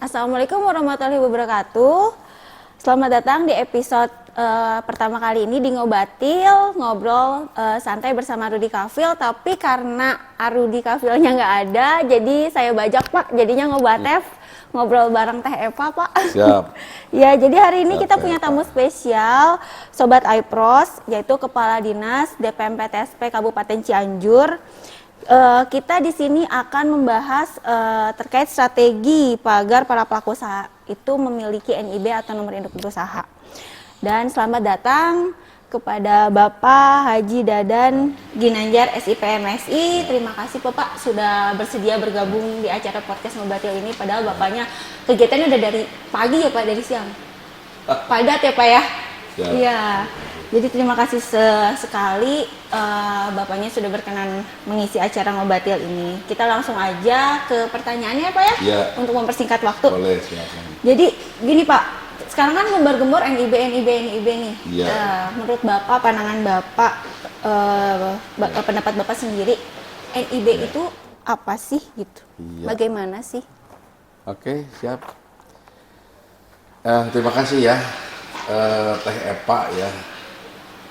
Assalamualaikum warahmatullahi wabarakatuh. Selamat datang di episode pertama kali ini di Ngobatil, ngobrol santai bersama Rudy Kafil. Tapi karena Rudy Kafilnya nggak ada, jadi saya bajak Pak, jadinya Ngobatef, ngobrol bareng Teh Eva Pak. Siap. Ya, jadi hari ini Siap, kita Teh punya Eva. tamu spesial, Sobat iPros, yaitu Kepala Dinas DPM PTSP Kabupaten Cianjur. Kita di sini akan membahas terkait strategi agar para pelaku usaha itu memiliki NIB atau nomor induk berusaha. Dan selamat datang kepada Bapak Haji Dadan Ginanjar SIPMSI. Terima kasih Bapak sudah bersedia bergabung di acara podcast Ngobatil ini. Padahal Bapaknya kegiatannya udah dari pagi ya Pak, dari siang. Padat ya Pak ya? Iya. Jadi terima kasih sekali Bapaknya sudah berkenan mengisi acara Ngobatil ini. Kita langsung aja ke pertanyaannya ya Pak ya? Iya. Untuk mempersingkat waktu. Boleh, silakan. Jadi gini Pak, sekarang kan gembar-gembor NIB nih. Iya. Menurut Bapak, pandangan Bapak, pendapat Bapak sendiri, NIB itu apa sih gitu? Iya. Bagaimana sih? Oke, siap. Terima kasih ya, Teh Eva ya.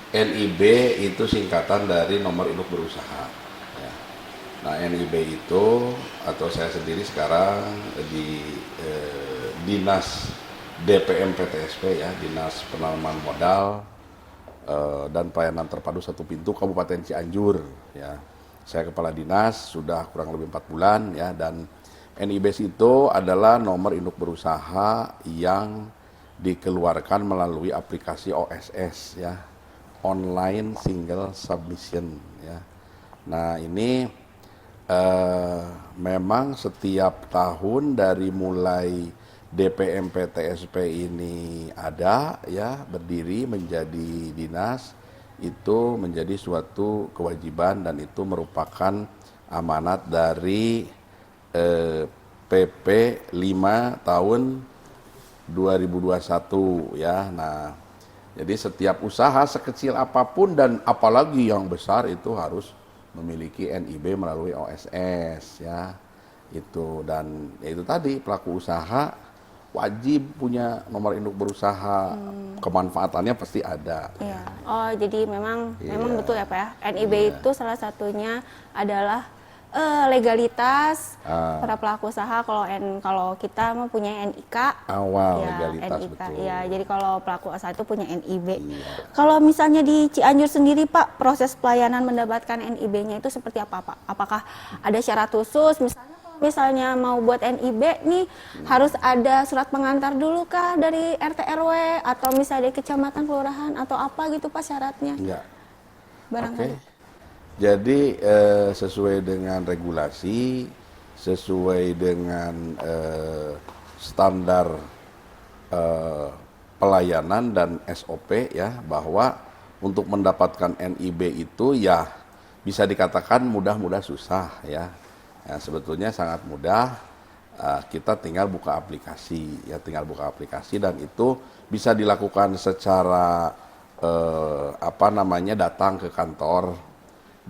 NIB itu singkatan dari nomor induk berusaha. Ya. Nah, NIB itu atau saya sendiri sekarang di Dinas DPM PTSP ya, Dinas Penanaman Modal dan Pelayanan Terpadu Satu Pintu Kabupaten Cianjur ya. Saya kepala dinas sudah kurang lebih 4 bulan ya, dan NIB itu adalah nomor induk berusaha yang dikeluarkan melalui aplikasi OSS ya, Online Single Submission ya. Nah, ini memang setiap tahun dari mulai DPM PTSP ini ada ya, berdiri menjadi dinas, itu menjadi suatu kewajiban dan itu merupakan amanat dari PP 5 tahun 2021 ya. Nah, jadi setiap usaha sekecil apapun dan apalagi yang besar itu harus memiliki NIB melalui OSS ya. Itu, dan ya itu tadi, pelaku usaha wajib punya nomor induk berusaha. Kemanfaatannya pasti ada. Iya. Oh, jadi memang betul ya Pak ya. NIB itu salah satunya adalah legalitas para pelaku usaha. Kalau kita mempunyai NIK Awal ya, legalitas, NIK, betul. ya, jadi kalau pelaku usaha itu punya NIB. Iya. Kalau misalnya di Cianjur sendiri Pak, proses pelayanan mendapatkan NIB-nya itu seperti apa Pak? Apakah ada syarat khusus? Misalnya mau buat NIB nih harus ada surat pengantar dulu kah dari RT RW atau misalnya dari kecamatan kelurahan atau apa gitu Pak syaratnya? Enggak. Barangkali. Oke. Jadi sesuai dengan regulasi, sesuai dengan standar pelayanan dan SOP ya, bahwa untuk mendapatkan NIB itu ya bisa dikatakan mudah-mudah susah ya. Ya, sebetulnya sangat mudah, kita tinggal buka aplikasi ya, dan itu bisa dilakukan secara datang ke kantor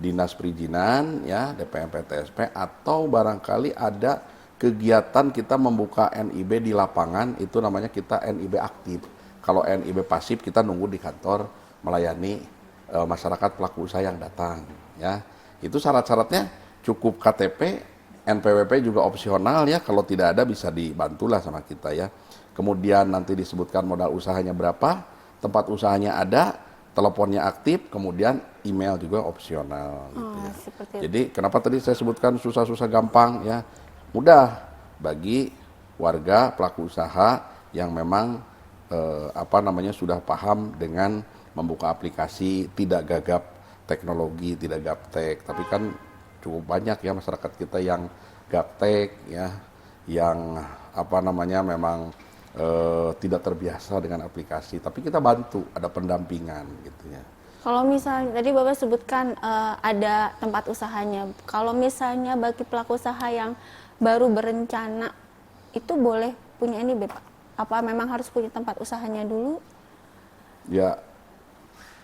Dinas Perizinan ya, DPM PTSP, atau barangkali ada kegiatan kita membuka NIB di lapangan, itu namanya kita NIB aktif. Kalau NIB pasif kita nunggu di kantor melayani masyarakat pelaku usaha yang datang ya. Itu syarat-syaratnya cukup KTP, NPWP juga opsional ya, kalau tidak ada bisa dibantulah sama kita ya. Kemudian nanti disebutkan modal usahanya berapa, tempat usahanya ada, teleponnya aktif, kemudian email juga opsional gitu ya. Jadi kenapa tadi saya sebutkan susah-susah gampang ya, mudah bagi warga pelaku usaha yang memang sudah paham dengan membuka aplikasi, tidak gagap teknologi, tidak gaptek. Tapi kan cukup banyak ya masyarakat kita yang gaptek ya, yang memang tidak terbiasa dengan aplikasi, tapi kita bantu, ada pendampingan gitu ya. Kalau misalnya tadi Bapak sebutkan ada tempat usahanya, kalau misalnya bagi pelaku usaha yang baru berencana itu boleh punya NIB Pak? Apa memang harus punya tempat usahanya dulu? Ya,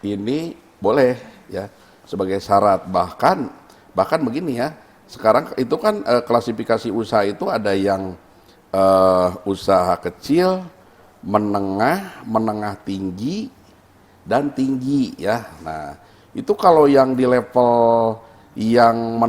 ini boleh ya sebagai syarat, bahkan begini ya, sekarang itu kan klasifikasi usaha itu ada yang usaha kecil, menengah tinggi, dan tinggi ya. Nah, itu kalau yang di level yang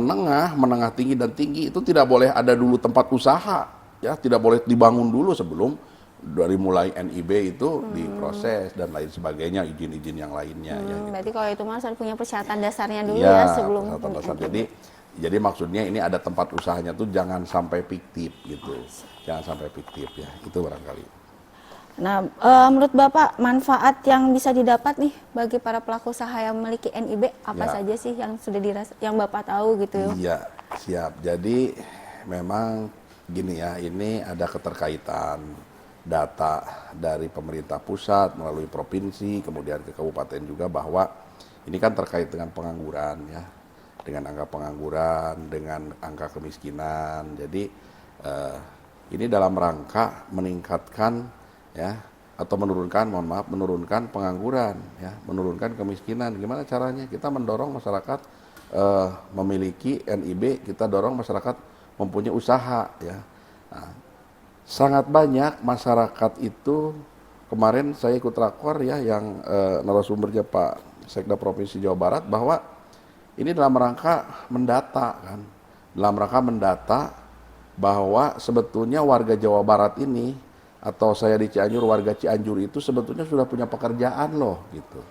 menengah tinggi dan tinggi itu tidak boleh ada dulu tempat usaha ya, tidak boleh dibangun dulu sebelum dari mulai NIB itu diproses dan lain sebagainya, izin-izin yang lainnya ya. Gitu. Berarti kalau itu mas harus punya persyaratan dasarnya dulu Ya, ya sebelum persyaratan dasar. Jadi maksudnya ini ada tempat usahanya tuh jangan sampai fiktif gitu. Jangan sampai fiktif ya. Itu barangkali. Nah, menurut Bapak manfaat yang bisa didapat nih bagi para pelaku usaha yang memiliki NIB apa Ya. saja sih yang sudah yang Bapak tahu gitu? Iya, siap. Jadi memang gini ya, ini ada keterkaitan data dari pemerintah pusat melalui provinsi, kemudian ke kabupaten juga bahwa ini kan terkait dengan pengangguran ya, dengan angka pengangguran, dengan angka kemiskinan. Jadi ini dalam rangka meningkatkan ya atau menurunkan pengangguran ya, menurunkan kemiskinan. Gimana caranya? Kita mendorong masyarakat memiliki NIB, kita dorong masyarakat mempunyai usaha ya. Nah, sangat banyak masyarakat itu, kemarin saya ikut rakor ya yang narasumbernya Pak Sekda Provinsi Jawa Barat, bahwa ini dalam rangka mendata kan, dalam rangka mendata bahwa sebetulnya warga Jawa Barat ini, atau saya di Cianjur, warga Cianjur itu sebetulnya sudah punya pekerjaan loh gitu.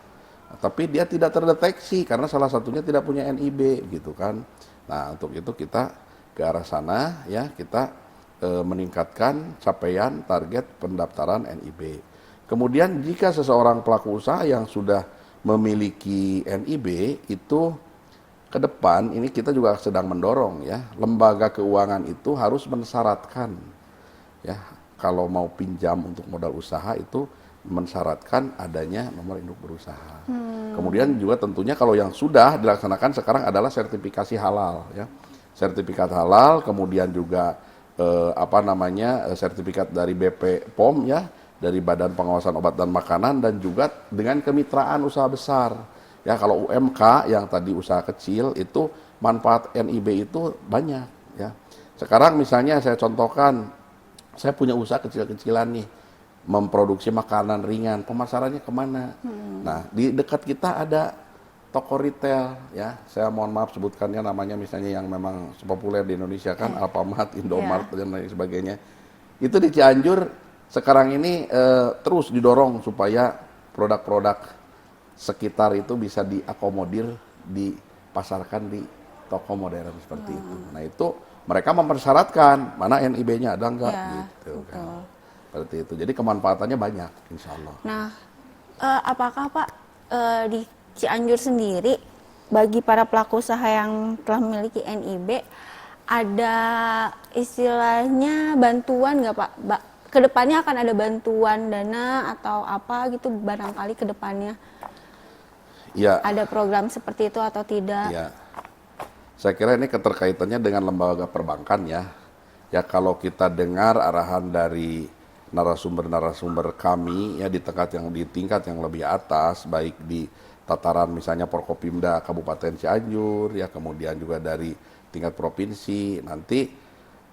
Nah, tapi dia tidak terdeteksi karena salah satunya tidak punya NIB gitu kan. Nah, untuk itu kita ke arah sana ya, kita meningkatkan capaian target pendaftaran NIB. Kemudian jika seseorang pelaku usaha yang sudah memiliki NIB itu, ke depan ini kita juga sedang mendorong ya, lembaga keuangan itu harus mensyaratkan ya, kalau mau pinjam untuk modal usaha itu mensyaratkan adanya nomor induk berusaha. Kemudian juga tentunya kalau yang sudah dilaksanakan sekarang adalah sertifikasi halal ya. Sertifikat halal, kemudian juga sertifikat dari BP POM ya, dari Badan Pengawasan Obat dan Makanan, dan juga dengan kemitraan usaha besar. Ya, kalau UMK yang tadi usaha kecil itu manfaat NIB itu banyak ya. Sekarang misalnya saya contohkan, saya punya usaha kecil-kecilan nih, memproduksi makanan ringan, pemasarannya kemana? Nah, di dekat kita ada toko retail ya, saya mohon maaf sebutkannya namanya, misalnya yang memang populer di Indonesia kan, Alfamart, Indomart dan lain sebagainya. Itu di Cianjur sekarang ini terus didorong supaya produk-produk sekitar itu bisa diakomodir, dipasarkan di toko modern seperti itu. Nah, itu mereka mempersyaratkan mana NIB-nya ada enggak gitu kan. Seperti itu. Jadi kemanfaatannya banyak insya Allah. Nah, apakah Pak di Cianjur sendiri bagi para pelaku usaha yang telah memiliki NIB ada istilahnya bantuan nggak Pak? Kedepannya akan ada bantuan dana atau apa gitu barangkali kedepannya? Ya. Ada program seperti itu atau tidak? Ya. Saya kira ini keterkaitannya dengan lembaga perbankan ya. Ya, kalau kita dengar arahan dari narasumber-narasumber kami ya di tingkat yang lebih atas, baik di tataran misalnya Forkopimda Kabupaten Cianjur ya, kemudian juga dari tingkat provinsi, nanti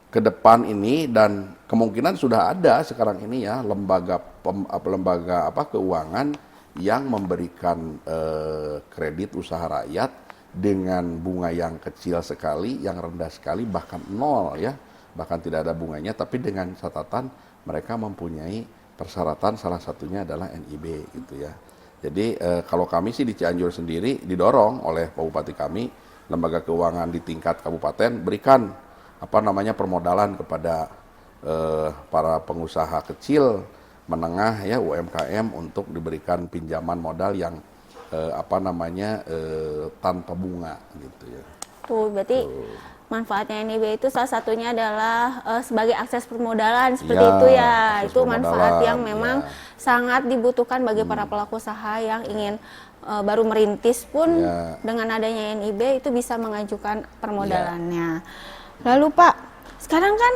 ke depan ini dan kemungkinan sudah ada sekarang ini ya lembaga keuangan yang memberikan kredit usaha rakyat dengan bunga yang kecil sekali, yang rendah sekali, bahkan nol ya, bahkan tidak ada bunganya, tapi dengan catatan mereka mempunyai persyaratan, salah satunya adalah NIB gitu ya. Jadi kalau kami sih di Cianjur sendiri didorong oleh Pak Bupati kami, lembaga keuangan di tingkat kabupaten berikan permodalan kepada para pengusaha kecil, menengah ya, UMKM, untuk diberikan pinjaman modal yang tanpa bunga gitu ya. Tuh, berarti manfaatnya NIB itu salah satunya adalah sebagai akses permodalan seperti itu ya. Itu manfaat yang memang sangat dibutuhkan bagi para pelaku usaha yang ingin baru merintis pun dengan adanya NIB itu bisa mengajukan permodalannya. Lalu Pak, sekarang kan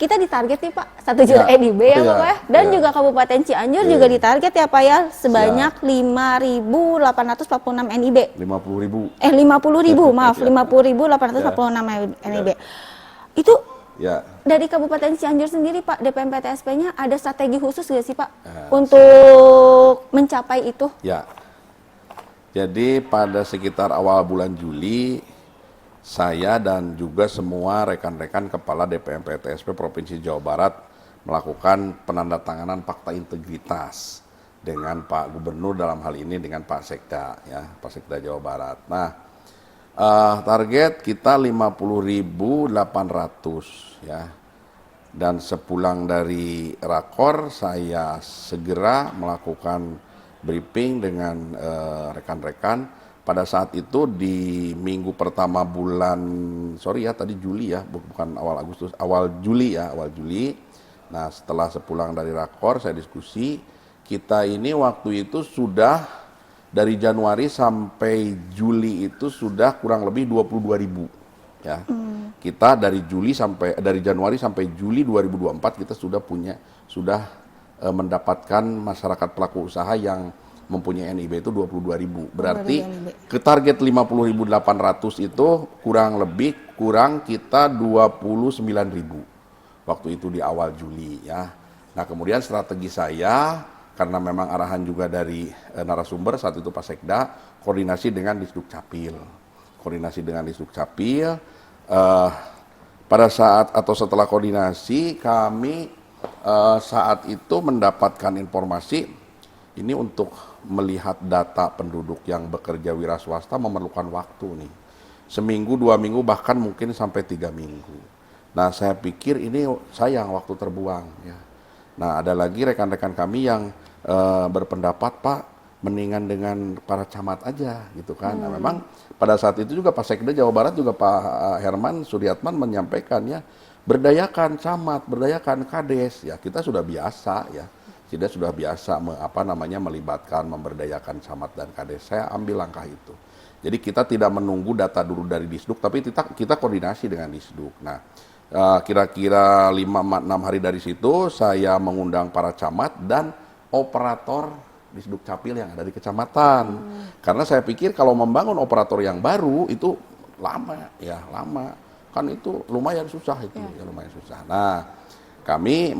kita ditarget nih Pak 1 juta NIB ya Pak ya, dan juga Kabupaten Cianjur juga ditarget ya Pak ya sebanyak 5.846 NIB. 50.000. 50.000 maaf, 50.846 NIB. Itu Ya, Dari Kabupaten Cianjur sendiri Pak, DPMPTSP-nya ada strategi khusus nggak sih Pak untuk mencapai itu? ya. Jadi pada sekitar awal bulan Juli, saya dan juga semua rekan-rekan kepala DPMPTSP Provinsi Jawa Barat melakukan penandatanganan fakta integritas dengan Pak Gubernur, dalam hal ini dengan Pak Sekda, ya, Pak Sekda Jawa Barat. Nah, target kita 50.800 ya. Dan sepulang dari rakor, saya segera melakukan briefing dengan rekan-rekan. Pada saat itu di minggu pertama bulan, tadi Juli ya, bukan awal Agustus, awal Juli ya, awal Juli. Nah, setelah sepulang dari rakor, saya diskusi, kita ini waktu itu sudah dari Januari sampai Juli itu sudah kurang lebih 22.000 ya. Kita dari Januari sampai Juli 2024 kita sudah mendapatkan masyarakat pelaku usaha yang mempunyai NIB itu 22.000. Berarti ke target 50.800 itu kurang kita 29.000 waktu itu di awal Juli ya. Nah, kemudian strategi saya, karena memang arahan juga dari narasumber saat itu Pak Sekda, koordinasi dengan Disduk Capil. Pada saat atau setelah koordinasi kami saat itu mendapatkan informasi ini untuk melihat data penduduk yang bekerja wira swasta memerlukan waktu nih. Seminggu, 2 minggu, bahkan mungkin sampai 3 minggu. Nah, saya pikir ini sayang waktu terbuang ya. Nah, ada lagi rekan-rekan kami yang berpendapat, Pak, mendingan dengan para camat aja gitu kan. Nah, memang pada saat itu juga Pak Sekda Jawa Barat juga Pak Herman Suryatman menyampaikan ya, berdayakan camat, berdayakan kades. Ya, kita sudah biasa ya. Kita sudah biasa melibatkan, memberdayakan camat dan kades. Saya ambil langkah itu. Jadi kita tidak menunggu data dulu dari Disduk, tapi kita koordinasi dengan Disduk. Nah, kira-kira 5-6 hari dari situ saya mengundang para camat dan operator Disduk Capil yang ada di kecamatan. Karena saya pikir kalau membangun operator yang baru itu lama. Kan itu lumayan susah itu, ya, lumayan susah. Nah, kami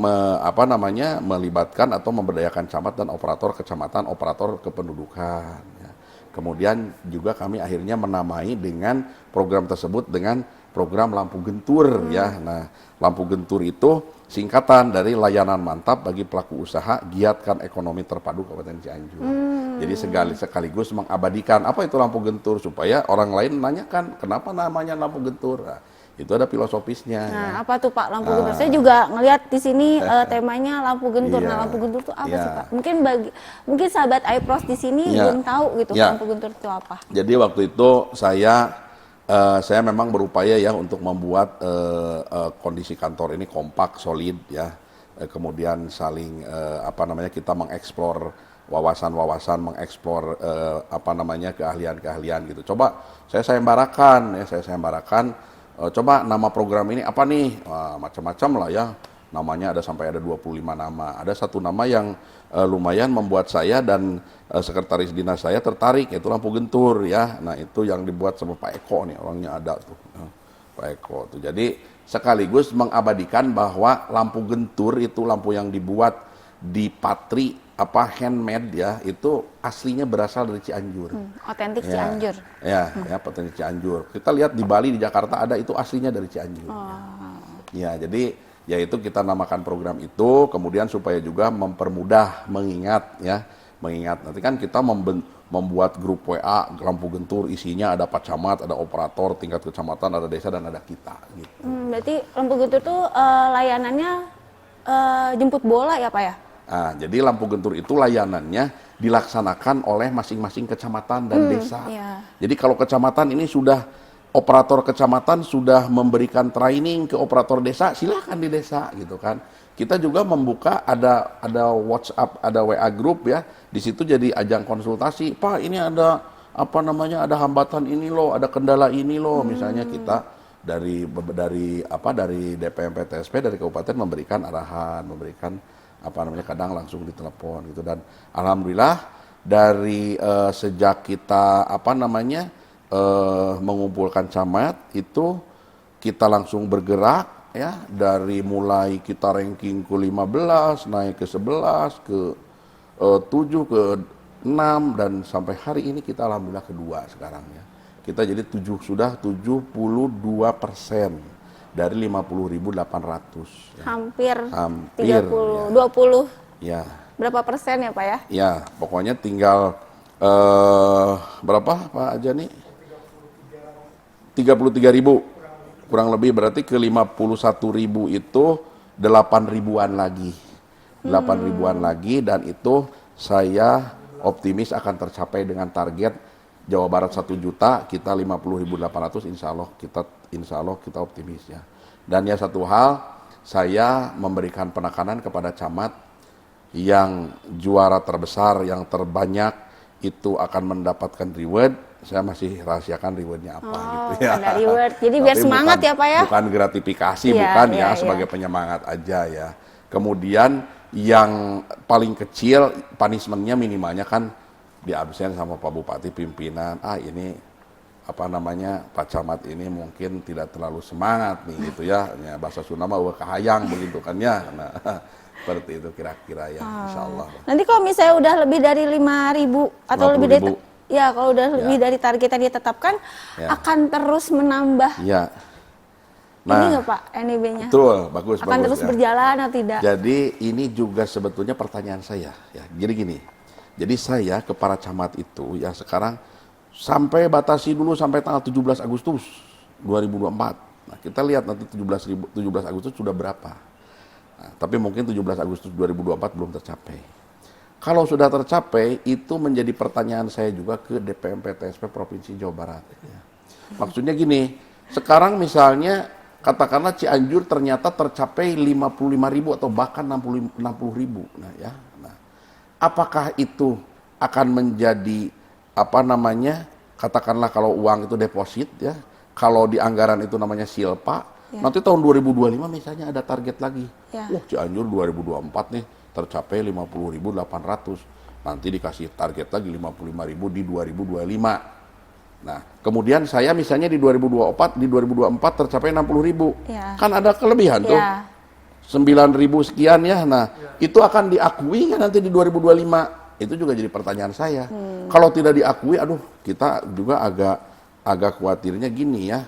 melibatkan atau memberdayakan camat dan operator kecamatan, operator kependudukan. Ya. Kemudian juga kami akhirnya menamai dengan program tersebut dengan program Lampu Gentur ya. Nah, Lampu Gentur itu singkatan dari layanan mantap bagi pelaku usaha giatkan ekonomi terpadu Kabupaten Cianjur. Jadi sekaligus mengabadikan apa itu lampu gentur supaya orang lain menanyakan kenapa namanya lampu gentur. Nah, itu ada filosofisnya. Nah, ya. apa tuh Pak lampu gentur? Saya juga ngelihat di sini temanya lampu gentur. Iya. Nah, lampu gentur itu apa Iya. sih Pak? Mungkin sahabat iPros di sini Iya. belum tahu gitu Iya. lampu gentur itu apa. Jadi waktu itu saya memang berupaya ya untuk membuat kondisi kantor ini kompak, solid ya. Kemudian saling kita mengeksplor wawasan-wawasan, mengeksplor keahlian-keahlian gitu. Coba saya sayembarakan. Coba nama program ini apa nih? Macam-macam lah ya. Namanya ada sampai ada 25 nama. Ada satu nama yang lumayan membuat saya dan sekretaris dinas saya tertarik, yaitu lampu gentur ya. Nah, itu yang dibuat sama Pak Eko nih, orangnya ada tuh. Pak Eko tuh. Jadi sekaligus mengabadikan bahwa lampu gentur itu lampu yang dibuat di patri handmade ya, itu aslinya berasal dari Cianjur. Otentik Ya, Cianjur. ya, otentik Cianjur. Kita lihat di Bali, di Jakarta ada, itu aslinya dari Cianjur. Ya, jadi yaitu kita namakan program itu, kemudian supaya juga mempermudah mengingat. Nanti kan kita membuat grup WA lampu gentur, isinya ada Pak Camat, ada operator tingkat kecamatan, ada desa dan ada kita gitu. Berarti lampu gentur tuh layanannya jemput bola ya Pak ya? Nah, jadi lampu gentur itu layanannya dilaksanakan oleh masing-masing kecamatan dan desa. Iya. Jadi kalau kecamatan ini operator kecamatan sudah memberikan training ke operator desa, silakan di desa gitu kan. Kita juga membuka ada WhatsApp, ada WA group ya. Di situ jadi ajang konsultasi. Pak, ini ada ada hambatan ini loh, ada kendala ini loh. Misalnya kita dari DPMPTSP dari kabupaten memberikan arahan, kadang langsung ditelepon gitu. Dan alhamdulillah dari sejak kita mengumpulkan camat itu kita langsung bergerak ya, dari mulai kita ranking ke 15, naik ke 11, ke 7, ke 6, dan sampai hari ini kita alhamdulillah kedua sekarang ya. Kita jadi sudah 72% dari 50.800. Ya. Hampir Hampir 30, ya. 20 Ya. berapa persen ya Pak ya? Ya, pokoknya tinggal berapa Pak Ajani? 33.000 kurang lebih, berarti ke 51.000 itu 8 ribuan lagi. 8 ribuan lagi, dan itu saya optimis akan tercapai dengan target Jawa Barat 1 juta, kita 50.800, insya Allah kita optimis ya. Dan ya satu hal, saya memberikan penekanan kepada camat yang juara terbesar, yang terbanyak itu akan mendapatkan reward. Saya masih rahasiakan rewardnya apa gitu ya. Ada reward, jadi biar semangat ya Pak ya. Bukan gratifikasi, Iya, bukan iya, ya, sebagai penyemangat aja ya. Kemudian yang paling kecil punishmentnya minimalnya kan di absen sama Pak Bupati pimpinan. Ini apa namanya, Pak Camat ini mungkin tidak terlalu semangat nih gitu ya. Bahasa Sunda mah kahayang begitu kan ya. Nah, seperti itu kira-kira ya, insya Allah. Nanti kalau misalnya udah lebih dari 5.000 atau lebih dari 50.000. ya, kalau udah lebih dari target yang ditetapkan, akan terus menambah. Ya. Ini nggak Pak NIB-nya? Betul, bagus. Akan bagus, terus ya. berjalan atau tidak? Jadi ini juga sebetulnya pertanyaan saya ya. Jadi gini. Jadi saya ke para camat itu ya sekarang sampai batasi dulu sampai tanggal 17 Agustus 2024. Nah, kita lihat nanti 17 Agustus sudah berapa. Nah, tapi mungkin 17 Agustus 2024 belum tercapai. Kalau sudah tercapai, itu menjadi pertanyaan saya juga ke DPMP-TSP Provinsi Jawa Barat. Ya. Maksudnya gini, sekarang misalnya katakanlah Cianjur ternyata tercapai 55.000 atau bahkan 60.000. Nah, ya. Nah, apakah itu akan menjadi apa namanya? Katakanlah kalau uang itu deposit ya, kalau di anggaran itu namanya silpa, nanti tahun 2025 misalnya ada target lagi. Cianjur 2024 nih tercapai 50.800. Nanti dikasih target lagi 55.000 di 2025. Nah, kemudian saya misalnya di 2024 tercapai 60.000. Kan ada kelebihan tuh. 9.000 sekian ya. Nah, itu akan diakui kan nanti di 2025? Itu juga jadi pertanyaan saya. Kalau tidak diakui, aduh, kita juga agak khawatirnya gini ya.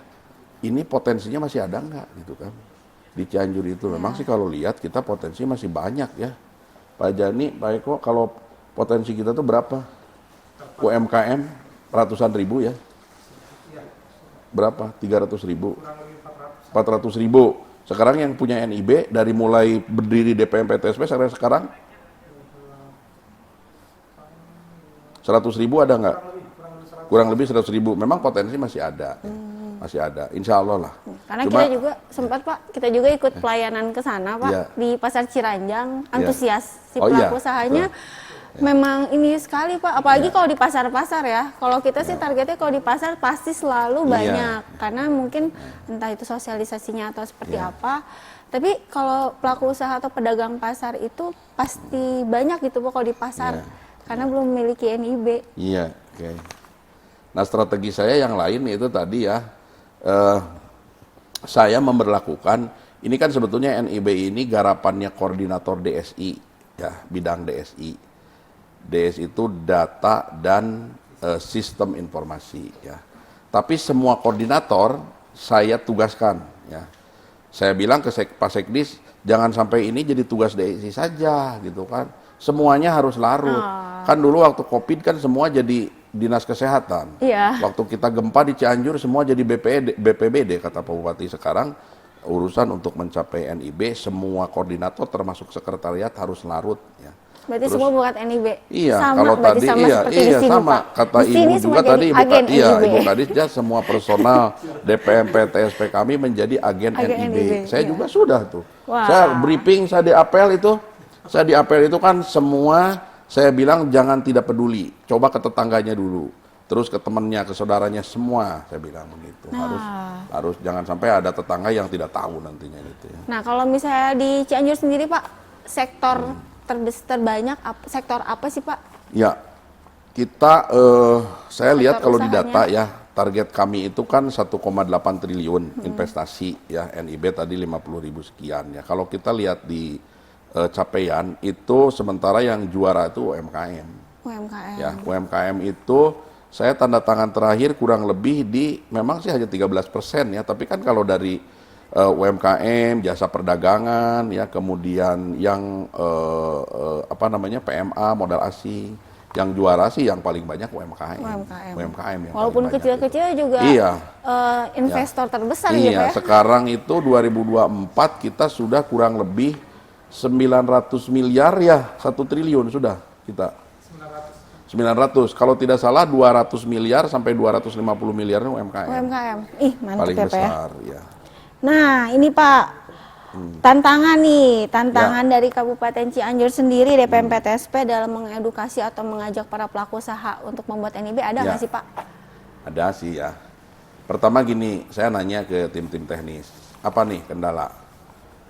Ini potensinya masih ada nggak gitu kan? Di Cianjur itu memang sih kalau lihat kita potensi masih banyak ya. Pak Jani, Pak Eko, kalau potensi kita tuh berapa? UMKM ratusan ribu ya? Berapa? 300.000? 400.000. Sekarang yang punya NIB dari mulai berdiri DPMP-TSP sampai sekarang 100.000 ada nggak? Kurang lebih 100.000. Memang potensi masih ada. Masih ada, insya Allah lah. Karena kita juga sempat Pak, kita juga ikut pelayanan ke sana Pak, di Pasar Ciranjang, antusias si pelaku usahanya. Memang ini sekali Pak, apalagi kalau di pasar-pasar ya. Kalau kita sih targetnya kalau di pasar pasti selalu banyak, karena mungkin entah itu sosialisasinya atau seperti apa. Tapi kalau pelaku usaha atau pedagang pasar itu pasti banyak gitu Pak kalau di pasar, karena belum memiliki NIB. Iya, oke. Nah, strategi saya yang lain itu tadi ya, saya memberlakukan, ini kan sebetulnya NIB ini garapannya koordinator DSI, ya, bidang DSI. DSI itu data dan sistem informasi, ya. Tapi semua koordinator saya tugaskan, ya. Saya bilang ke Pak Sekdis, jangan sampai ini jadi tugas DSI saja, gitu kan. Semuanya harus larut. Kan dulu waktu COVID kan semua jadi Dinas Kesehatan. Waktu kita gempa di Cianjur semua jadi BPBD kata Pak Bupati. Sekarang urusan untuk mencapai NIB semua koordinator termasuk sekretariat harus larut ya. Berarti semua bukan NIB. Iya, sama, kalau tadi sama kata Ibu juga tadi Ibu Kadis semua personal DPMP-TSP kami menjadi agen NIB. Saya juga sudah tuh. Saya briefing, saya di apel itu kan semua. Saya bilang jangan tidak peduli, coba ke tetangganya dulu, terus ke temannya, ke saudaranya semua, saya bilang begitu. Harus jangan sampai ada tetangga yang tidak tahu nantinya gitu ya. Nah, kalau misalnya di Cianjur sendiri Pak, sektor terbanyak sektor apa sih Pak? Ya, kita saya lihat kalau di data ya, target kami itu kan 1,8 triliun investasi ya, NIB tadi 50.000 sekian ya. Kalau kita lihat di capaian itu sementara yang juara itu UMKM. UMKM. Ya, UMKM itu saya tanda tangan terakhir kurang lebih di memang sih hanya 13% ya, tapi kan kalau dari UMKM, jasa perdagangan ya, kemudian yang apa namanya PMA modal asing, yang juara sih yang paling banyak UMKM. UMKM yang walaupun kecil-kecil juga iya. investor terbesar Iya, gitu ya. sekarang itu 2024 kita sudah kurang lebih 900 miliar ya, 1 triliun sudah kita. 900. Kalau tidak salah 200 miliar sampai 250 miliar UMKM. UMKM. Ih, mantap Paling ya, Pak ya. besar ya. Nah, ini Pak, tantangan dari Kabupaten Cianjur sendiri DPMPTSP dalam mengedukasi atau mengajak para pelaku usaha untuk membuat NIB ada nggak sih Pak? Ada sih ya. Pertama gini, saya nanya ke tim-tim teknis, apa nih kendala?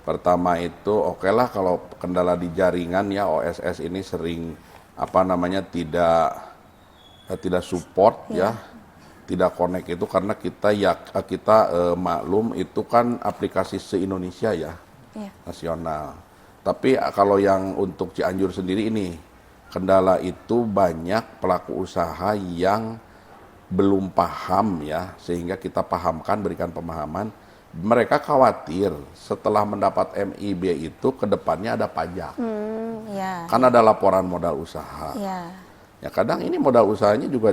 Pertama itu oke lah kalau kendala di jaringan ya, OSS ini sering apa namanya tidak support ya, tidak connect itu karena kita maklum itu kan aplikasi se-Indonesia ya, nasional. Tapi kalau yang untuk Cianjur sendiri ini kendala itu banyak pelaku usaha yang belum paham ya, sehingga kita pahamkan, berikan pemahaman. Mereka khawatir setelah mendapat MIB itu ke depannya ada pajak. Kan ada laporan modal usaha. Ya kadang ini modal usahanya juga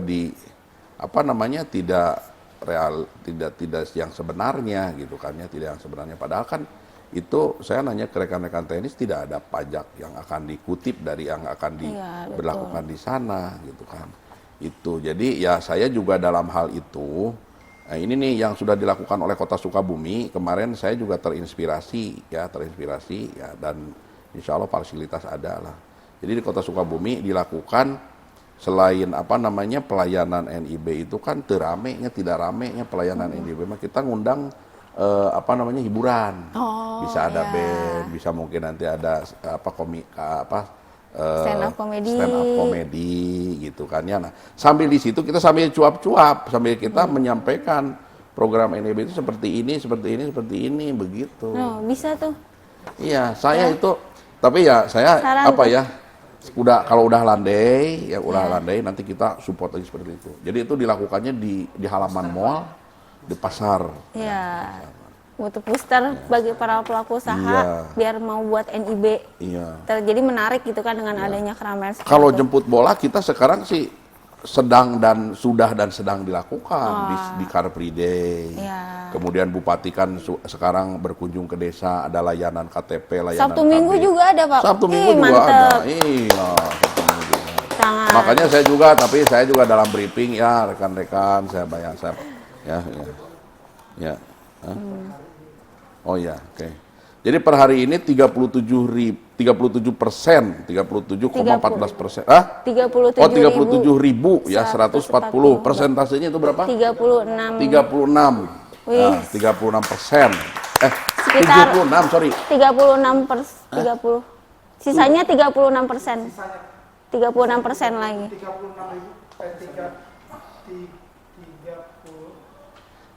apa namanya tidak real, tidak yang sebenarnya gitu kan ya, tidak yang sebenarnya. Padahal kan itu saya nanya ke rekan-rekan teknis tidak ada pajak yang akan dikutip dari yang akan diberlakukan di sana gitu kan. Itu jadi ya saya juga dalam hal itu. Nah, ini nih yang sudah dilakukan oleh Kota Sukabumi. Kemarin saya juga terinspirasi ya dan insya Allah fasilitas ada lah. Jadi di Kota Sukabumi dilakukan selain apa namanya pelayanan NIB itu kan tidak ramenya pelayanan NIB, kita ngundang apa namanya hiburan. Bisa ada band, bisa mungkin nanti ada stand up comedy gitu kan ya. Nah, sambil di situ kita sambil cuap-cuap, sambil kita menyampaikan program NIB itu seperti ini begitu. Bisa tuh. Iya, saya itu tapi ya saya kalau udah landai nanti kita support lagi seperti itu. Jadi itu dilakukannya di halaman mall, di pasar. Iya. Butuh booster bagi para pelaku usaha biar mau buat NIB. Jadi menarik gitu kan dengan adanya keramaian. Kalau jemput bola kita sekarang sih sedang dilakukan di Car Free Day. Kemudian Bupati kan sekarang berkunjung ke desa, ada layanan KTP, layanan Sabtu Minggu juga ada Pak. Sabtu Minggu juga ada. Iya, Sabtu Minggu. Makanya saya juga dalam briefing ya rekan-rekan saya Oh ya, oke. Jadi per hari ini 37,14%. 37.000 ya, 140. Persentasenya itu berapa? 36. 36. Wih. 36%. Sekitar 76, sorry. 30. Sisanya 36%. 36% lagi. 36.000.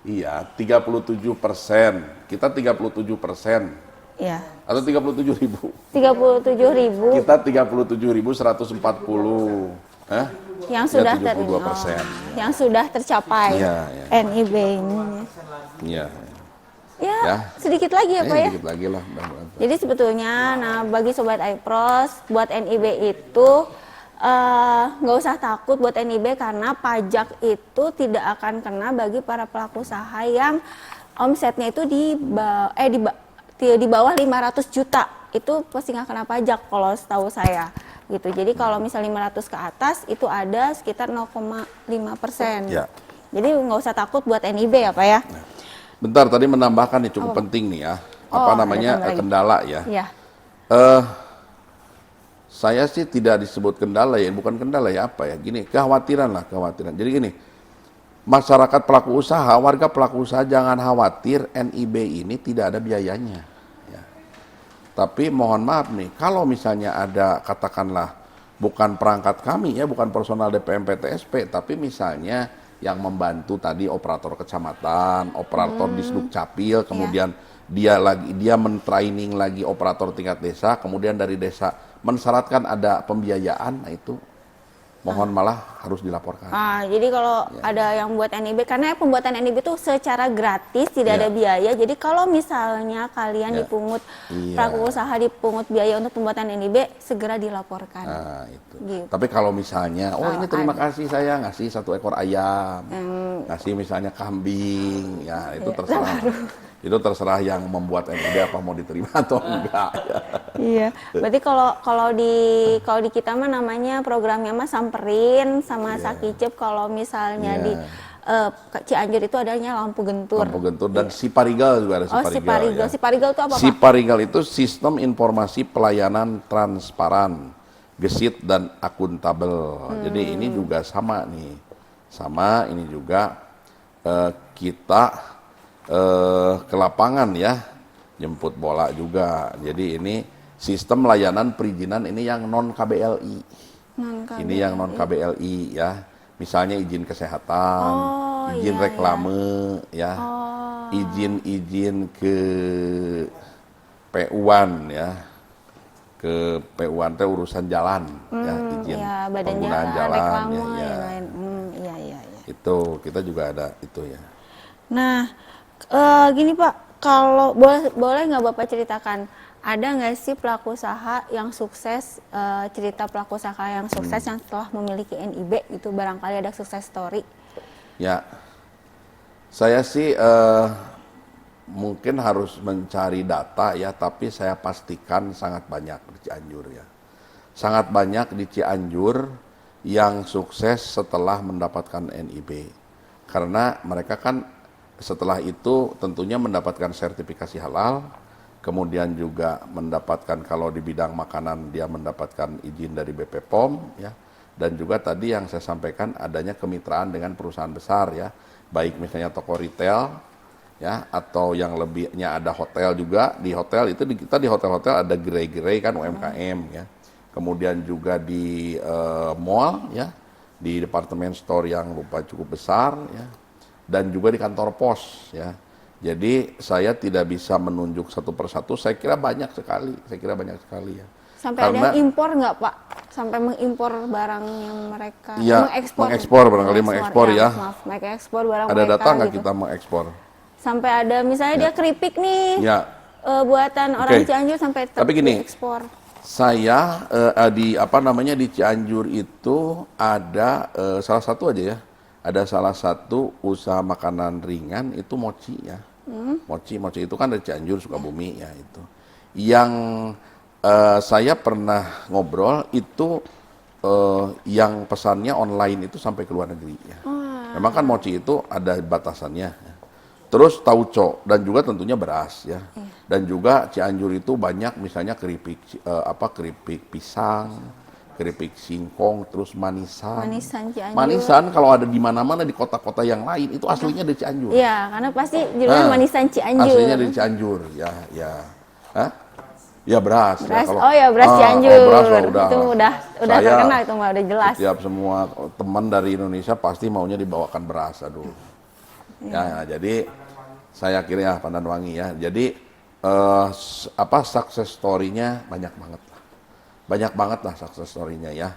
Iya, 37%. Kita 37%. Iya. Atau 37.000. 37.000. Kita 37.140. Yang sudah ya, 72%. Yang sudah tercapai. NIB ini. Iya. Ya, sedikit lagi ya Pak ya. Sedikit lagi lah. Jadi sebetulnya, bagi Sobat iPros, buat NIB itu nggak usah takut buat NIB karena pajak itu tidak akan kena bagi para pelaku usaha yang omsetnya itu di bawah 500 juta. Itu pasti nggak kena pajak kalau setahu saya gitu. Jadi kalau misalnya 500 ke atas itu ada sekitar 0,5%. Jadi nggak usah takut buat NIB ya Pak ya. Bentar, tadi menambahkan nih cukup penting nih ya. Kendala ya. Saya sih tidak disebut kendala ya, bukan kendala ya apa ya. Gini, kekhawatiran. Jadi gini, masyarakat pelaku usaha, warga pelaku usaha jangan khawatir NIB ini tidak ada biayanya. Ya. Tapi mohon maaf nih, kalau misalnya ada katakanlah bukan perangkat kami ya, bukan personal DPMPTSP, tapi misalnya yang membantu tadi operator kecamatan, operator di Capil, kemudian dia mentraining lagi operator tingkat desa, kemudian dari desa mensyaratkan ada pembiayaan, nah itu mohon malah harus dilaporkan. Jadi kalau ada yang buat NIB, karena pembuatan NIB itu secara gratis, tidak ada biaya. Jadi kalau misalnya kalian dipungut, pelaku usaha dipungut biaya untuk pembuatan NIB, segera dilaporkan. Nah, itu. Gitu. Tapi kalau misalnya, ini terima kasih saya ngasih 1 ekor ayam, ngasih misalnya kambing, ya itu terserah. Itu terserah yang membuat NIB apa mau diterima atau enggak. Ya. Iya, berarti kalau di kita mah namanya programnya mah samperin sama Sakicep. Kalau misalnya di Cianjur itu adanya lampu gentur. Lampu gentur dan Siparigal juga ada Siparigal. Siparigal. Ya. Siparigal itu apa, Pak? Siparigal itu sistem informasi pelayanan transparan, gesit dan akuntabel. Jadi ini juga sama nih. Sama ini juga kita ke lapangan ya, jemput bola juga. Jadi ini sistem layanan perizinan ini yang non KBLI. Ini yang non KBLI ya. Misalnya izin kesehatan, izin reklame ya. Izin ke PU-an ya. Ke PU-an teh urusan jalan ya, izin penggunaan jalan reklame, ya. Iya. Itu kita juga ada itu ya. Nah, gini Pak, kalau boleh nggak Bapak ceritakan, ada nggak sih pelaku usaha yang sukses, cerita pelaku usaha yang sukses yang telah memiliki NIB itu, barangkali ada sukses story? Ya, saya sih mungkin harus mencari data ya, tapi saya pastikan sangat banyak di Cianjur ya. Sangat banyak di Cianjur yang sukses setelah mendapatkan NIB. Karena mereka kan setelah itu tentunya mendapatkan sertifikasi halal, kemudian juga mendapatkan kalau di bidang makanan dia mendapatkan izin dari BP POM ya, dan juga tadi yang saya sampaikan adanya kemitraan dengan perusahaan besar ya, baik misalnya toko retail ya, atau yang lebihnya ada hotel juga. Di hotel itu kita di hotel-hotel ada gerai-gerai kan UMKM ya, kemudian juga di mall ya, di departemen store yang cukup besar ya, dan juga di kantor pos ya. Jadi saya tidak bisa menunjuk satu persatu, saya kira banyak sekali ya. Sampai ada impor nggak Pak? Sampai mengimpor barangnya mereka? Iya, mengekspor barangkali mengekspor ya. Maaf, mengekspor barang ada mereka. Ada data nggak gitu. kita mengekspor? Sampai ada misalnya dia keripik nih, buatan orang Cianjur sampai ekspor. Saya di Cianjur itu ada salah satu aja ya. Ada salah satu usaha makanan ringan itu mochi ya. Mochi itu kan dari Cianjur, Sukabumi ya itu. Yang saya pernah ngobrol itu yang pesannya online itu sampai ke luar negeri ya. Memang kan mochi itu ada batasannya. Ya. Terus tauco dan juga tentunya beras ya. Dan juga Cianjur itu banyak misalnya keripik pisang, keripik singkong, terus manisan. Cianjur. Manisan kalau ada di mana-mana di kota-kota yang lain itu aslinya dari Cianjur. Iya, karena pasti judulnya manisan Cianjur. Aslinya dari Cianjur, ya. Hah? Ya beras. Ya, kalau, beras Cianjur. Beras, itu udah terkenal, itu udah jelas. Setiap semua teman dari Indonesia pasti maunya dibawakan beras, aduh. Ya, jadi saya kira Pandan Wangi ya. Jadi success story-nya banyak banget lah success story-nya ya.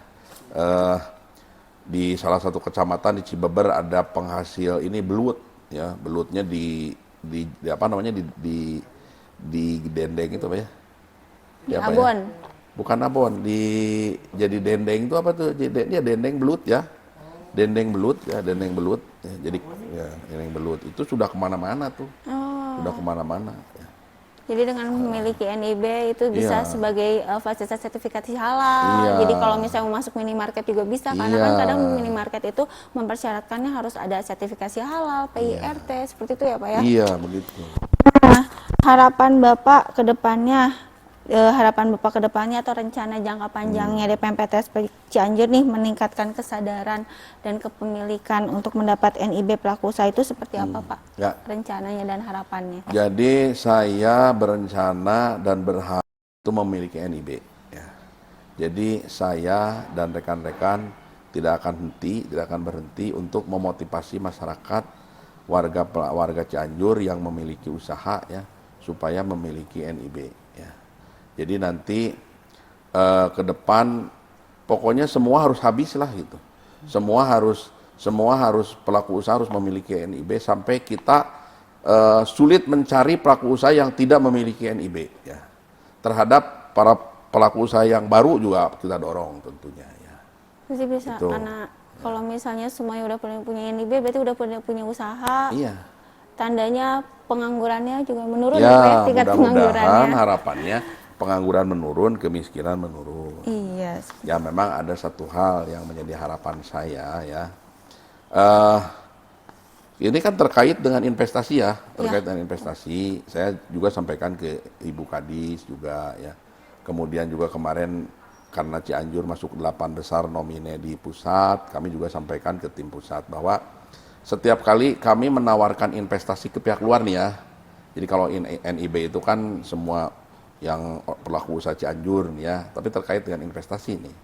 Di salah satu kecamatan di Cibeber ada penghasil ini belut ya, belutnya di dendeng itu apa ya? Di abon. Ya? Bukan abon, jadi dendeng itu apa tuh? Dia dendeng belut ya. Dendeng belut ya. Jadi ya, dendeng belut itu sudah kemana-mana tuh. Sudah kemana-mana ya. Jadi dengan memiliki NIB itu bisa sebagai fasilitas sertifikasi halal. Jadi kalau misalnya mau masuk minimarket juga bisa, karena kan kadang minimarket itu mempersyaratkannya harus ada sertifikasi halal, PIRT, seperti itu ya Pak ya? Iya, begitu. Nah, harapan Bapak ke depannya atau rencana jangka panjangnya DPMPTSP Cianjur nih meningkatkan kesadaran dan kepemilikan untuk mendapat NIB pelaku usaha itu seperti apa Pak? Ya. Rencananya dan harapannya. Jadi saya berencana dan berharap itu memiliki NIB. Ya. Jadi saya dan rekan-rekan tidak akan berhenti untuk memotivasi masyarakat warga Cianjur yang memiliki usaha ya supaya memiliki NIB ya. Jadi nanti ke depan pokoknya semua harus habis lah gitu. Semua harus pelaku usaha harus memiliki NIB sampai kita sulit mencari pelaku usaha yang tidak memiliki NIB ya. Terhadap para pelaku usaha yang baru juga kita dorong tentunya ya. Masih bisa Itu. karena kalau misalnya semuanya udah punya NIB berarti udah punya usaha. Iya. Tandanya penganggurannya juga menurun Ya, tingkat mudah-mudahan penganggurannya. harapannya pengangguran menurun, kemiskinan menurun. Iya. Ya memang ada satu hal yang menjadi harapan saya ya. Ini kan terkait dengan investasi ya, terkait dengan investasi. Saya juga sampaikan ke Ibu Kadis juga ya. Kemudian juga kemarin karena Cianjur masuk 8 besar nomine di pusat, kami juga sampaikan ke tim pusat bahwa setiap kali kami menawarkan investasi ke pihak luar nih ya. Jadi kalau NIB itu kan semua yang pelaku usaha Cianjur nih ya, tapi terkait dengan investasi nih.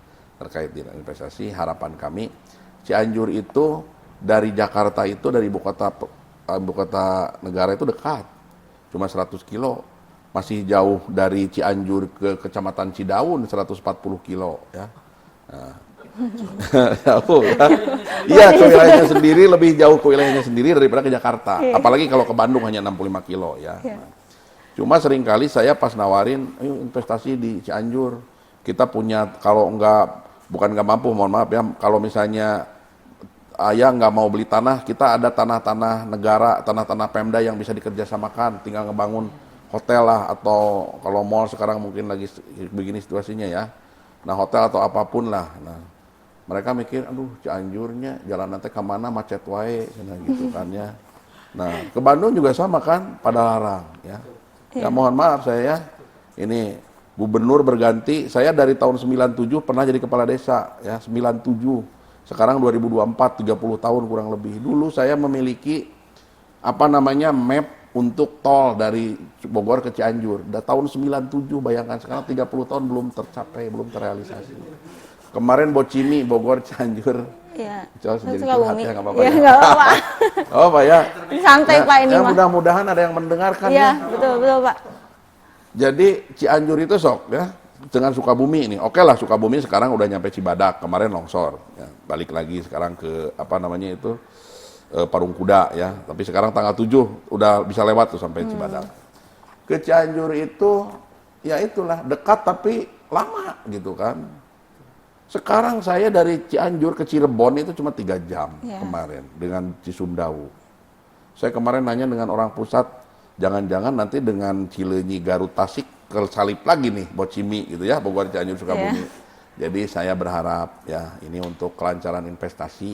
Terkait dengan investasi, harapan kami Cianjur itu dari Jakarta itu dari ibu kota negara itu dekat. Cuma 100 kilo. Masih jauh dari Cianjur ke Kecamatan Cidaun 140 kilo ya. Nah. Jauh ya. Iya, ke wilayahnya sendiri lebih jauh ke wilayahnya sendiri daripada ke Jakarta. Apalagi kalau ke Bandung hanya 65 kilo ya. Nah. Cuma seringkali saya pas nawarin, ayo investasi di Cianjur. Kita punya kalau bukan nggak mampu, mohon maaf ya, kalau misalnya ayah nggak mau beli tanah, kita ada tanah-tanah negara, tanah-tanah Pemda yang bisa dikerjasamakan, tinggal ngebangun hotel lah, atau kalau mall sekarang mungkin lagi begini situasinya ya. Nah hotel atau apapun lah. Nah mereka mikir, aduh Cianjurnya jalan nanti kemana macet wae, nah, gitu kan ya. Nah ke Bandung juga sama kan, Padalarang ya. Ya mohon maaf saya, ini gubernur berganti, saya dari tahun 97 pernah jadi kepala desa ya, 97. Sekarang 2024, 30 tahun kurang lebih. Dulu saya memiliki map untuk tol dari Bogor ke Cianjur. Udah tahun 97, bayangkan sekarang 30 tahun belum tercapai, belum terrealisasi. Kemarin Bocimi, Bogor, Cianjur. Iya. Coba sendiri Suka curhat bumi. ya, nggak apa-apa Iya, ya. nggak apa-apa. Oh Pak ya. Santai Pak ini ya, mah. mudah-mudahan ada yang mendengarkan Iya, ya. betul Pak. Jadi Cianjur itu sok ya. Dengan Sukabumi ini, oke lah Sukabumi sekarang udah nyampe Cibadak, kemarin longsor, ya. Balik lagi sekarang ke Parung Kuda ya, tapi sekarang tanggal 7 udah bisa lewat tuh sampai Cibadak. Ke Cianjur itu, ya itulah dekat tapi lama gitu kan. Sekarang saya dari Cianjur ke Cirebon itu cuma 3 jam kemarin dengan Cisumdawu. Saya kemarin nanya dengan orang pusat, jangan-jangan nanti dengan Cileunyi, Garut, Tasik kesalip lagi nih Bocimi gitu ya, Bogor, Cianjur, Sukabumi. Jadi saya berharap ya ini untuk kelancaran investasi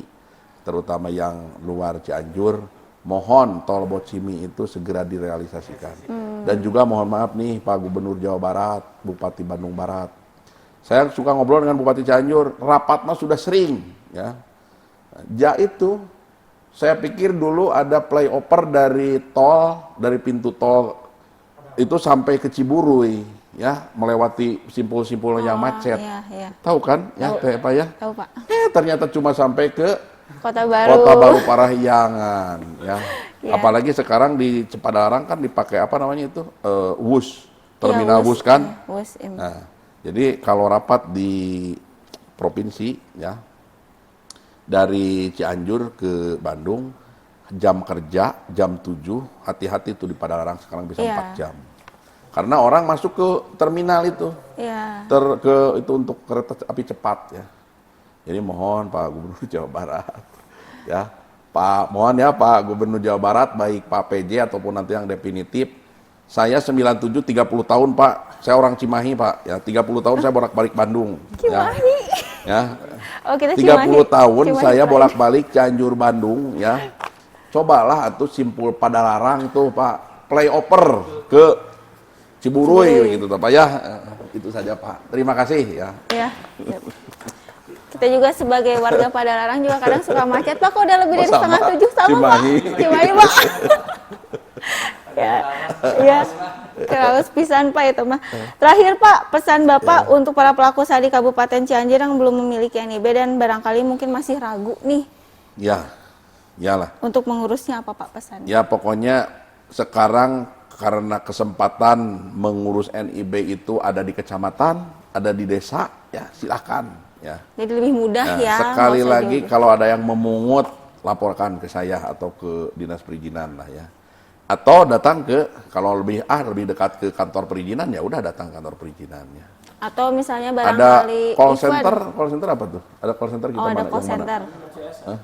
terutama yang luar Cianjur, mohon tol Bocimi itu segera direalisasikan. Dan juga mohon maaf nih Pak Gubernur Jawa Barat, Bupati Bandung Barat. Saya suka ngobrol dengan Bupati Cianjur, rapat mah sudah sering ya. Ja itu saya pikir dulu ada flyover dari pintu tol itu sampai ke Ciburuy ya, melewati simpul-simpul yang macet. Iya. Tahu kan ya Pak ya? Tahu Pak. Ternyata cuma sampai ke Kota Baru Parahyangan ya. Apalagi sekarang di Padalarang kan dipakai WUS, terminal WUS kan. WUS. Nah, jadi kalau rapat di provinsi ya dari Cianjur ke Bandung jam kerja jam 7, hati-hati tuh di Padalarang sekarang bisa 4 jam. Karena orang masuk ke terminal itu. Iya. Itu untuk kereta api cepat ya. Jadi mohon Pak Gubernur Jawa Barat ya. Mohon ya Pak Gubernur Jawa Barat baik Pak PJ ataupun nanti yang definitif. Saya 97 30 tahun Pak. Saya orang Cimahi Pak. Ya 30 tahun saya bolak-balik Bandung. Cimahi. Ya. Oh, kita 30 tahun Cimahi, saya bolak-balik Cianjur Bandung ya. Cobalah atuh simpul Padalarang tuh Pak, flyover ke Ciburuy gitu Pak ya. Itu saja Pak. Terima kasih ya. Iya. Kita juga sebagai warga Padalarang juga kadang suka macet Pak, kok udah lebih dari setengah 7 sama Cimahi. Pak. Cimahi Pak. Ya. Keraus pisan Pak itu mah. Terakhir Pak, pesan Bapak untuk para pelaku usaha di Kabupaten Cianjur yang belum memiliki NIB dan barangkali mungkin masih ragu nih. Ya, iyalah. Untuk mengurusnya apa Pak pesan? Ya pokoknya sekarang karena kesempatan mengurus NIB itu ada di kecamatan, ada di desa, ya silakan. Ya. Jadi lebih mudah ya. Sekali nggak usah lagi jauh. kalau ada yang memungut, laporkan ke saya atau ke dinas perizinan lah ya. Atau datang ke kalau lebih dekat ke kantor perizinan ya udah datang ke kantor perizinannya. Atau misalnya Ada barangkali call event. center apa tuh? Ada call center kita Oh, ada mana? call Yang mana? center. Hah?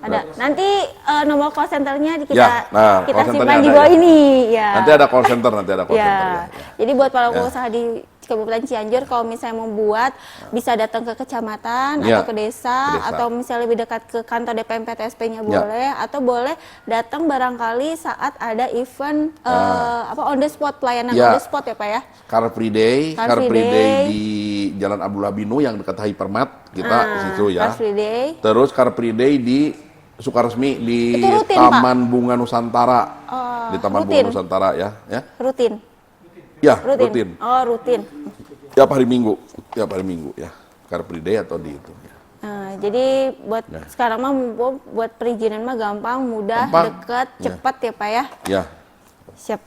Ada. Nanti nomor call centernya kita Ya, nah, kita call centernya simpan di ada bawah ya. ini ya. Nanti ada call center Ya. ya. Jadi buat para Ya. usaha di Kabupaten Cianjur kalau misalnya mau buat bisa datang ke kecamatan Ya, atau ke desa, atau misalnya lebih dekat ke kantor DPM PTSP-nya Ya. boleh, atau boleh datang barangkali saat ada event on the spot, pelayanan Ya. on the spot ya Pak ya. Car Free Day Car Free Day. di Jalan Abdullah Binu yang dekat Hypermart kita di situ ya. Car Free Day. Terus Car Free Day di Sukaresmi di Itu rutin, Taman Bunga Nusantara. Di Taman rutin. Bunga Nusantara ya. Rutin. Ya, rutin. Oh, rutin. Tiap hari Minggu ya. Car Free Day atau di itu ya. Nah, jadi buat sekarang mah buat perizinan mah gampang, mudah, Gampang. dekat, cepat ya Pak ya. Ya. Siap.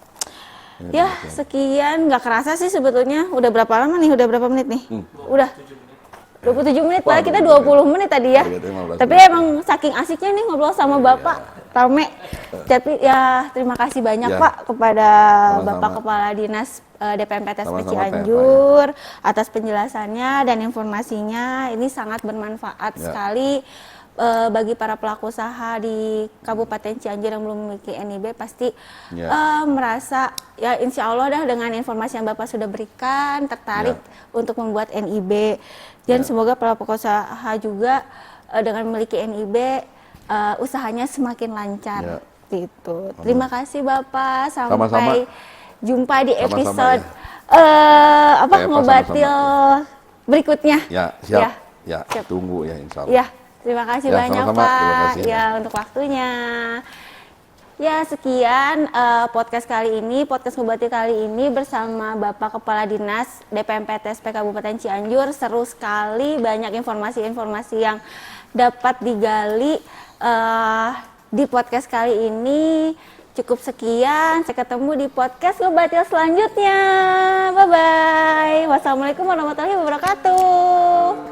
Ya, sekian, nggak kerasa sih sebetulnya. Udah berapa lama nih? Udah berapa menit nih? Udah 27 menit, Wah, Pak. Kita 20 menit tadi ya. Targetnya 15 Tapi menit. emang saking asiknya nih ngobrol sama Bapak. Rame. Tapi ya terima kasih banyak Ya. Pak kepada Sama-sama. Bapak Kepala Dinas DPM PTSP Sama-sama, Cianjur atas penjelasannya dan informasinya. Ini sangat bermanfaat Ya. sekali bagi para pelaku usaha di Kabupaten Cianjur yang belum memiliki NIB pasti merasa ya insya Allah dah dengan informasi yang Bapak sudah berikan tertarik untuk membuat NIB dan semoga para pelaku usaha juga dengan memiliki NIB usahanya semakin lancar gitu. Terima kasih Bapak, sampai Sama-sama. jumpa di Sama-sama, episode Eva, ngobatil berikutnya. Ya, siap. Ya. Ya, tunggu ya insya Allah. Ya, terima kasih Ya, banyak sama-sama. Terima Pak kasih. ya untuk waktunya. Ya, sekian podcast kali ini, podcast ngobatil kali ini bersama Bapak Kepala Dinas DPM PTSP Kabupaten Cianjur. Seru sekali, banyak informasi-informasi yang dapat digali di podcast kali ini. Cukup sekian, saya ketemu di podcast ngobatil selanjutnya. Bye-bye. Wassalamualaikum warahmatullahi wabarakatuh.